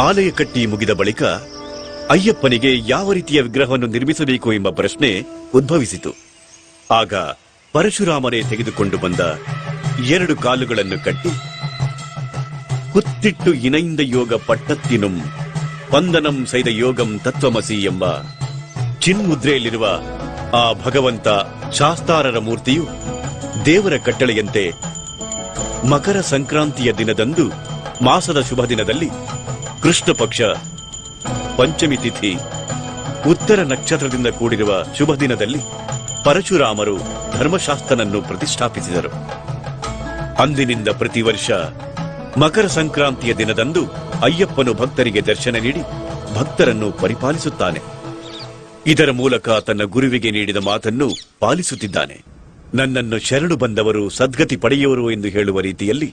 ಆಲಯ ಕಟ್ಟಿ ಮುಗಿದ ಬಳಿಕ ಅಯ್ಯಪ್ಪನಿಗೆ ಯಾವ ರೀತಿಯ ವಿಗ್ರಹವನ್ನು ನಿರ್ಮಿಸಬೇಕು ಎಂಬ ಪ್ರಶ್ನೆ ಉದ್ಭವಿಸಿತು. ಆಗ ಪರಶುರಾಮರೇ ತೆಗೆದುಕೊಂಡು ಬಂದ 2 ಕಾಲುಗಳನ್ನು ಕಟ್ಟಿ ಕುತ್ತಿಟ್ಟು ಇನೈಂದ ಯೋಗ ಪಟ್ಟತ್ತಿನುಂ ವಂದನಂ ಸೈದ ಯೋಗಂ ತತ್ವಮಸಿ ಎಂಬ ಚಿನ್ಮುದ್ರೆಯಲ್ಲಿರುವ ಆ ಭಗವಂತ ಶಾಸ್ತಾರರ ಮೂರ್ತಿಯು ದೇವರ ಕಟ್ಟಳೆಯಂತೆ ಮಕರ ಸಂಕ್ರಾಂತಿಯ ದಿನದಂದು ಮಾಸದ ಶುಭ ದಿನದಲ್ಲಿ ಕೃಷ್ಣ ಪಕ್ಷ ಪಂಚಮಿ ತಿಥಿ ಉತ್ತರ ನಕ್ಷತ್ರದಿಂದ ಕೂಡಿರುವ ಶುಭ ದಿನದಲ್ಲಿ ಪರಶುರಾಮರು ಧರ್ಮಶಾಸ್ತ್ರನನ್ನು ಪ್ರತಿಷ್ಠಾಪಿಸಿದರು. ಅಂದಿನಿಂದ ಪ್ರತಿ ವರ್ಷ ಮಕರ ಸಂಕ್ರಾಂತಿಯ ದಿನದಂದು ಅಯ್ಯಪ್ಪನು ಭಕ್ತರಿಗೆ ದರ್ಶನ ನೀಡಿ ಭಕ್ತರನ್ನು ಪರಿಪಾಲಿಸುತ್ತಾನೆ. ಇದರ ಮೂಲಕ ತನ್ನ ಗುರುವಿಗೆ ನೀಡಿದ ಮಾತನ್ನು ಪಾಲಿಸುತ್ತಿದ್ದಾನೆ. ನನ್ನನ್ನು ಶರಣು ಬಂದವರು ಸದ್ಗತಿ ಪಡೆಯುವರು ಎಂದು ಹೇಳುವ ರೀತಿಯಲ್ಲಿ